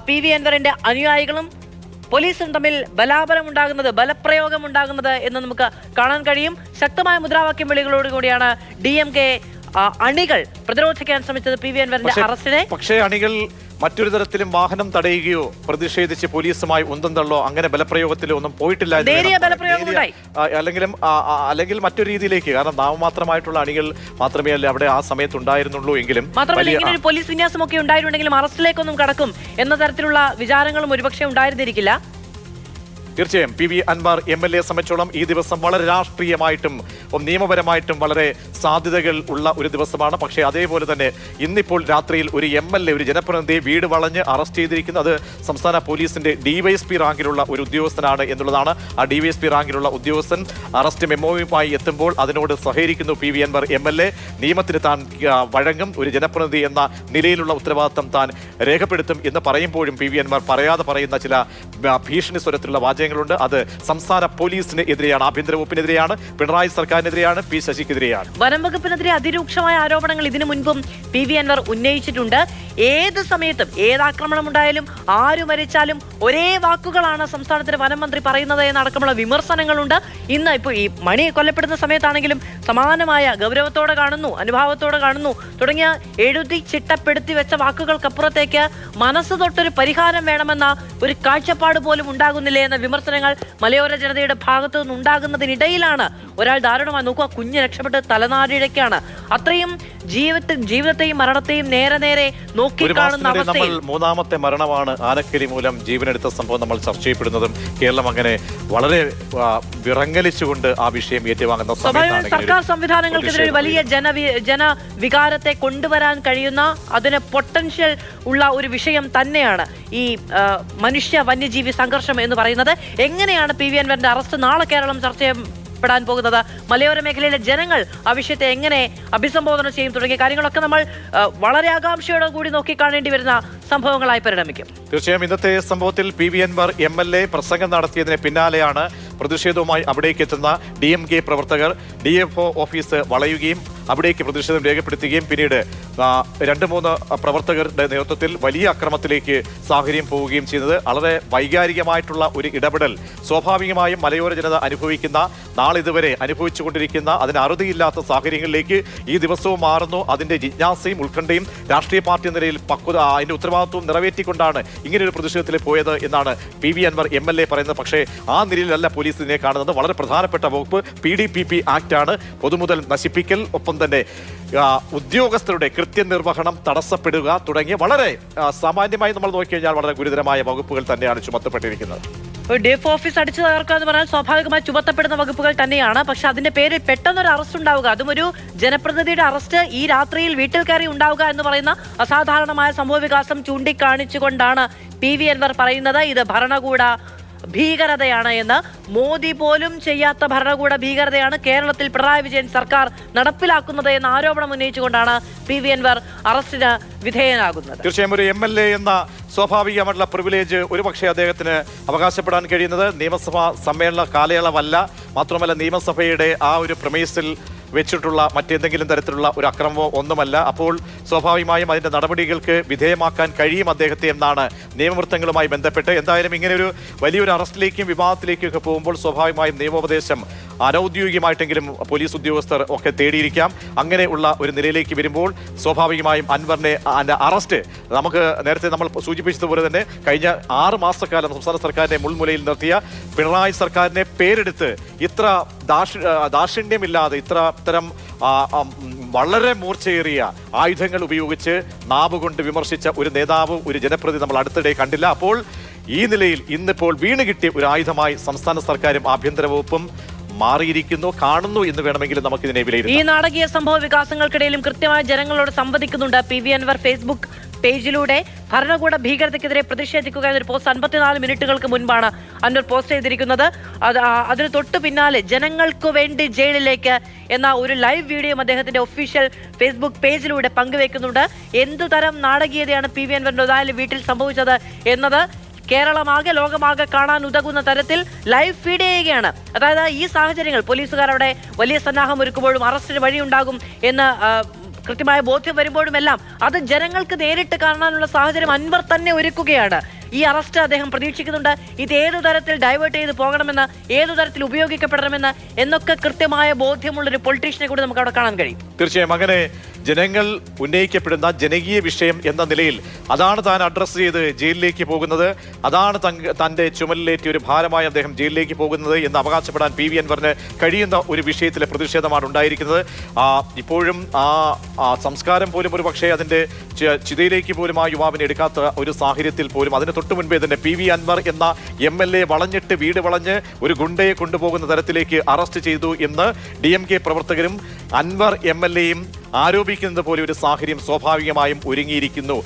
PV അൻവറിന്റെ അനുയായികളും പോലീസും തമ്മിൽ ബലപ്രയോഗം ഉണ്ടാകുന്നത് എന്ന് നമുക്ക് കാണാൻ കഴിയും. ശക്തമായ മുദ്രാവാക്യം വിളികളോടുകൂടിയാണ് DMK അണികൾ പ്രതിരോധിക്കാൻ ശ്രമിച്ചത് PV അൻവറിന്റെ അറസ്റ്റിനെ. പക്ഷേ അണികൾ മറ്റൊരു തരത്തിലും വാഹനം തടയുകയോ പ്രതിഷേധിച്ച് പോലീസുമായി ഉന്തം തള്ളോ അങ്ങനെ ബലപ്രയോഗത്തിലോ ഒന്നും പോയിട്ടില്ല. അല്ലെങ്കിൽ മറ്റൊരു രീതിയിലേക്ക്, കാരണം നാമമാത്രമായിട്ടുള്ള അണികൾ മാത്രമേ അല്ല അവിടെ ആ സമയത്ത് ഉണ്ടായിരുന്നുള്ളൂ എങ്കിലും മാത്രമല്ല ഇങ്ങനെ ഒരു പോലീസ് വിന്യാസമൊക്കെ ഉണ്ടായിരുന്നുണ്ടെങ്കിലും അറസ്റ്റിലേക്കൊന്നും കടക്കും എന്ന തരത്തിലുള്ള വിചാരങ്ങളും ഒരുപക്ഷെ ഉണ്ടായിരുന്നിരിക്കില്ല. തീർച്ചയായും PV അൻവർ MLA സംബന്ധിച്ചോളം ഈ ദിവസം വളരെ രാഷ്ട്രീയമായിട്ടും നിയമപരമായിട്ടും വളരെ സാധ്യതകൾ ഉള്ള ഒരു ദിവസമാണ്. പക്ഷേ അതേപോലെ തന്നെ ഇന്നിപ്പോൾ രാത്രിയിൽ ഒരു MLA, ഒരു ജനപ്രതിനിധിയെ വീട് വളഞ്ഞ് അറസ്റ്റ് ചെയ്തിരിക്കുന്നത് സംസ്ഥാന പോലീസിന്റെ DYSP റാങ്കിലുള്ള ഒരു ഉദ്യോഗസ്ഥനാണ് എന്നുള്ളതാണ്. ആ DYSP റാങ്കിലുള്ള ഉദ്യോഗസ്ഥൻ അറസ്റ്റ് മെമ്മോയുമായി എത്തുമ്പോൾ അതിനോട് സഹകരിക്കുന്നു PV അൻവർ MLA. നിയമത്തിന് താൻ വഴങ്ങും, ഒരു ജനപ്രതിനിധി എന്ന നിലയിലുള്ള ഉത്തരവാദിത്തം താൻ രേഖപ്പെടുത്തും എന്ന് പറയുമ്പോഴും PV അൻവർ പറയാതെ പറയുന്ന ചില ഭീഷണി സ്വരത്തിലുള്ള വാചകങ്ങളുണ്ട്. അത് സംസ്ഥാന പോലീസിന് എതിരെയാണ്, ആഭ്യന്തര വകുപ്പിനെതിരെയാണ്, പിണറായി സർക്കാരിനെതിരെയാണ്, P ശശിക്കെതിരെയാണ്. വനം വകുപ്പിനെതിരെ അതിരൂക്ഷമായ ആരോപണങ്ങൾ ഇതിനു മുൻപും PV അൻവർ ഉന്നയിച്ചിട്ടുണ്ട്. ഏത് സമയത്തും ഏതാക്രമണം ഉണ്ടായാലും ആര് മരിച്ചാലും ഒരേ വാക്കുകളാണ് സംസ്ഥാനത്തിന്റെ വനം മന്ത്രി പറയുന്നത് എന്നടക്കമുള്ള വിമർശനങ്ങളുണ്ട്. ഇന്ന് ഇപ്പോൾ ഈ മണി കൊല്ലപ്പെടുന്ന സമയത്താണെങ്കിലും സമാനമായ ഗൗരവത്തോടെ കാണുന്നു, അനുഭാവത്തോടെ കാണുന്നു തുടങ്ങിയ എഴുതി ചിട്ടപ്പെടുത്തി വെച്ച വാക്കുകൾക്കപ്പുറത്തേക്ക് മനസ്സ് തൊട്ടൊരു പരിഹാരം വേണമെന്ന ഒരു കാഴ്ചപ്പാട് പോലും ഉണ്ടാകുന്നില്ലേ എന്ന വിമർശനങ്ങൾ മലയോര ജനതയുടെ ഭാഗത്തു നിന്നുണ്ടാകുന്നതിനിടയിലാണ് ഒരാൾ ദാരുണമായി നോക്കുക, കുഞ്ഞ് രക്ഷപ്പെട്ട് തലനാരിഴയ്ക്കാണ്. അത്രയും ജീവിതത്തെയും മരണത്തെയും നേരെ നോക്കിക്കാണുന്ന അവസ്ഥയിൽ മൂന്നാമത്തെ മരണമാണ് ആനക്കരി മൂലം ജീവനെടുത്ത സംഭവം നമ്മൾ ചർച്ച ചെയ്യപ്പെടുന്നതും കേരളം അങ്ങനെ വളരെ വിറങ്ങലിച്ചുകൊണ്ട് ആ വിഷയം ഏറ്റുവാങ്ങുന്ന സർക്കാർ സംവിധാനങ്ങൾക്കെതിരെ വലിയ ജനവികാരത്തെ കൊണ്ടുവരാൻ കഴിയുന്ന അതിന് പൊട്ടൻഷ്യൽ ഉള്ള ഒരു വിഷയം തന്നെയാണ് ഈ മനുഷ്യ വന്യജീവി സംഘർഷം എന്ന് പറയുന്നത്. എങ്ങനെയാണ് PV അൻവറിന്റെ അറസ്റ്റ് നാളെ കേരളം ചർച്ച ചെയ്യപ്പെടാൻ പോകുന്നത്, മലയോര മേഖലയിലെ ജനങ്ങൾ ആ വിഷയത്തെ എങ്ങനെ അഭിസംബോധന ചെയ്യും തുടങ്ങിയ കാര്യങ്ങളൊക്കെ നമ്മൾ വളരെ ആകാംക്ഷയോടെ കൂടി നോക്കിക്കാണേണ്ടി വരുന്ന സംഭവങ്ങളായി പരിണമിക്കും. തീർച്ചയായും ഇന്നത്തെ സംഭവത്തിൽ PV അൻവർ MLA പ്രസംഗം നടത്തിയതിന് പിന്നാലെയാണ് പ്രതിഷേധവുമായി അവിടേക്ക് എത്തുന്ന DMK പ്രവർത്തകർ DFO ഓഫീസ് വളയുകയും അവിടേക്ക് പ്രതിഷേധം രേഖപ്പെടുത്തുകയും പിന്നീട് 2-3 പ്രവർത്തകരുടെ നേതൃത്വത്തിൽ വലിയ അക്രമത്തിലേക്ക് സാഹചര്യം പോവുകയും ചെയ്യുന്നത്. വളരെ വൈകാരികമായിട്ടുള്ള ഒരു ഇടപെടൽ സ്വാഭാവികമായും മലയോര ജനത അനുഭവിക്കുന്ന, നാളിതുവരെ അനുഭവിച്ചുകൊണ്ടിരിക്കുന്ന അതിന് അറുതിയില്ലാത്ത സാഹചര്യങ്ങളിലേക്ക് ഈ ദിവസവും മാറുന്നു. അതിന്റെ ജിജ്ഞാസയും ഉത്കണ്ഠയും രാഷ്ട്രീയ പാർട്ടി നിലയിൽ പക്വത അതിന്റെ ഉത്തരവാദിത്വം നിറവേറ്റിക്കൊണ്ടാണ് ഇങ്ങനെയൊരു പ്രതിഷേധത്തിൽ പോയത് എന്നാണ് PV അൻവർ MLA പറയുന്നത്. പക്ഷേ ആ നിലയിലല്ല പോലീസ് ഇതിനെ കാണുന്നത്. വളരെ പ്രധാനപ്പെട്ട വകുപ്പ് PDPP ആക്ട് ആണ്. പൊതുമുതൽ നശിപ്പിക്കൽ, ഒപ്പം തന്നെ ഉദ്യോഗസ്ഥരുടെ കൃത്യനിർവഹണം തടസ്സപ്പെടുക തുടങ്ങിയ വളരെ സാമാന്യമായി നമ്മൾ നോക്കിക്കഴിഞ്ഞാൽ വളരെ ഗുരുതരമായ വകുപ്പുകൾ തന്നെയാണ് ചുമത്തപ്പെട്ടിരിക്കുന്നത്. DFO ഓഫീസ് അടിച്ചു തകർക്കുക എന്ന് പറഞ്ഞാൽ സ്വാഭാവികമായി ചുമത്തപ്പെടുന്ന വകുപ്പുകൾ തന്നെയാണ്. പക്ഷെ അതിന്റെ പേരിൽ പെട്ടെന്നൊരു അറസ്റ്റ് ഉണ്ടാവുക, അതും ഒരു ജനപ്രതിനിധിയുടെ അറസ്റ്റ് ഈ രാത്രിയിൽ വീട്ടിൽ കയറി ഉണ്ടാവുക എന്ന് പറയുന്ന അസാധാരണമായ സംഭവവികാസം ചൂണ്ടിക്കാണിച്ചുകൊണ്ടാണ് PV അൻവർ പറയുന്നത് ഇത് ഭരണകൂട ഭീകരതയാണ് എന്ന്. മോദി പോലും ചെയ്യാത്ത ഭരണകൂട ഭീകരതയാണ് കേരളത്തിൽ പിണറായി വിജയൻ സർക്കാർ നടപ്പിലാക്കുന്നത് എന്ന ആരോപണം ഉന്നയിച്ചുകൊണ്ടാണ് PV അൻവർ അറസ്റ്റിന് വിധേയനാകുന്നത്. തീർച്ചയായും ഒരു MLA എന്ന സ്വാഭാവികമായിട്ടുള്ള പ്രിവിലേജ് ഒരുപക്ഷെ അദ്ദേഹത്തിന് അവകാശപ്പെടാൻ കഴിയുന്നത് നിയമസഭാ സമ്മേളന കാലയളവല്ല. മാത്രമല്ല നിയമസഭയുടെ ആ ഒരു പ്രമേസിൽ വെച്ചിട്ടുള്ള മറ്റെന്തെങ്കിലും തരത്തിലുള്ള ഒരു അക്രമമോ ഒന്നുമല്ല. അപ്പോൾ സ്വാഭാവികമായും അതിന്റെ നടപടികൾക്ക് വിധേയമാക്കാൻ കഴിയും അദ്ദേഹത്തെ എന്നാണ് നിയമവൃത്തങ്ങളുമായി ബന്ധപ്പെട്ട്. എന്തായാലും ഇങ്ങനെ ഒരു വലിയൊരു അറസ്റ്റിലേക്കും വിവാദത്തിലേക്കും ഒക്കെ പോകുമ്പോൾ സ്വാഭാവികമായും നിയമോപദേശം അനൌദ്യോഗികമായിട്ടെങ്കിലും പോലീസ് ഉദ്യോഗസ്ഥർ ഒക്കെ തേടിയിരിക്കാം. അങ്ങനെ ഉള്ള ഒരു നിലയിലേക്ക് വരുമ്പോൾ സ്വാഭാവികമായും അൻവറിനെ അറസ്റ്റ് നമുക്ക് നേരത്തെ നമ്മൾ സൂചിപ്പിച്ചതുപോലെ തന്നെ കഴിഞ്ഞ 6 മാസക്കാലം സംസ്ഥാന സർക്കാരിനെ മുൾമുലയിൽ നിർത്തിയ പിണറായി സർക്കാരിനെ പേരെടുത്ത് ഇത്ര ദാക്ഷിണ്യമില്ലാതെ ഇത്തരം വളരെ മൂർച്ചയേറിയ ആയുധങ്ങൾ ഉപയോഗിച്ച് നാവുകൊണ്ട് വിമർശിച്ച ഒരു നേതാവ്, ഒരു ജനപ്രതിനിധി നമ്മൾ അടുത്തിടെ കണ്ടില്ല. അപ്പോൾ ഈ നിലയിൽ ഇന്നിപ്പോൾ വീണ് കിട്ടിയ ഒരു ആയുധമായി സംസ്ഥാന സർക്കാരും ആഭ്യന്തര വകുപ്പും മാറിയിരിക്കുന്നു, കാണുന്നു എന്ന് വേണമെങ്കിൽ നമുക്കിതിനെ വിലയിരുത്താം. ഈ നാടകീയ സംഭവ വികാസങ്ങൾക്കിടയിലും കൃത്യമായി ജനങ്ങളോട് സംവദിക്കുന്നുണ്ട് PV അൻവർ. ഫേസ്ബുക്ക് പേജിലൂടെ ഭരണകൂട ഭീകരതയ്ക്കെതിരെ പ്രതിഷേധിക്കുക എന്നൊരു പോസ്റ്റ് 54 മിനിറ്റുകൾക്ക് മുൻപാണ് അൻവർ പോസ്റ്റ് ചെയ്തിരിക്കുന്നത്. അതിന് തൊട്ടു പിന്നാലെ ജനങ്ങൾക്കു വേണ്ടി ജയിലിലേക്ക് എന്ന ഒരു ലൈവ് വീഡിയോ അദ്ദേഹത്തിന്റെ ഒഫീഷ്യൽ ഫേസ്ബുക്ക് പേജിലൂടെ പങ്കുവെക്കുന്നുണ്ട്. എന്തു തരം നാടകീയതയാണ് PV അൻവറിന്റെ വീട്ടിൽ സംഭവിച്ചത് എന്നത് കേരളമാകെ ലോകമാകെ കാണാൻ ഉതകുന്ന തരത്തിൽ ലൈവ് ഫീഡ് ചെയ്യുകയാണ്. അതായത് ഈ സാഹചര്യങ്ങൾ പോലീസുകാർ അവിടെ വലിയ സന്നാഹം ഒരുക്കുമ്പോഴും അറസ്റ്റിന് വഴിയുണ്ടാകും എന്ന് കൃത്യമായ ബോധ്യം വരുമ്പോഴുമെല്ലാം അത് ജനങ്ങൾക്ക് നേരിട്ട് കാണാനുള്ള സാഹചര്യം അൻവർ തന്നെ ഒരുക്കുകയാണ്. ഈ അറസ്റ്റ് അദ്ദേഹം പ്രതീക്ഷിക്കുന്നുണ്ട്. ഇത് ഏതു തരത്തിൽ ഡൈവേർട്ട് ചെയ്ത് പോകണമെന്ന്, ഏതു തരത്തിൽ ഉപയോഗിക്കപ്പെടണമെന്ന് എന്നൊക്കെ കൃത്യമായ ബോധ്യമുള്ളൊരു പൊളിറ്റീഷ്യനെ കൂടി നമുക്ക് അവിടെ കാണാൻ കഴിയും. തീർച്ചയായും അങ്ങനെ ജനങ്ങൾ ഉന്നയിക്കപ്പെടുന്ന ജനകീയ വിഷയം എന്ന നിലയിൽ അതാണ് താൻ അഡ്രസ്സ് ചെയ്ത് ജയിലിലേക്ക് പോകുന്നത്, അതാണ് തൻ്റെ ചുമലിലേറ്റിയ ഒരു ഭാരമായി അദ്ദേഹം ജയിലിലേക്ക് പോകുന്നത് എന്ന് അവകാശപ്പെടാൻ PV അൻവറിന് കഴിയുന്ന ഒരു വിഷയത്തിലെ പ്രതിഷേധമാണ് ഉണ്ടായിരിക്കുന്നത്. ഇപ്പോഴും ആ സംസ്കാരം പോലും ഒരു പക്ഷേ അതിൻ്റെ ചിതയിലേക്ക് പോലും ആ യുവാവിനെ എടുക്കാത്ത ഒരു സാഹചര്യത്തിൽ പോലും അതിന് തൊട്ടു മുൻപേ തന്നെ PV അൻവർ എന്ന MLA വളഞ്ഞിട്ട് വീട് വളഞ്ഞ് ഒരു ഗുണ്ടയെ കൊണ്ടുപോകുന്ന തരത്തിലേക്ക് അറസ്റ്റ് ചെയ്തു എന്ന് DMK പ്രവർത്തകരും അൻവർ MLAയും ആരോപിക്കുന്നത് പോലെ ഒരു സാഹചര്യം സ്വാഭാവികമായും ഒരുങ്ങിയിരിക്കുന്നു.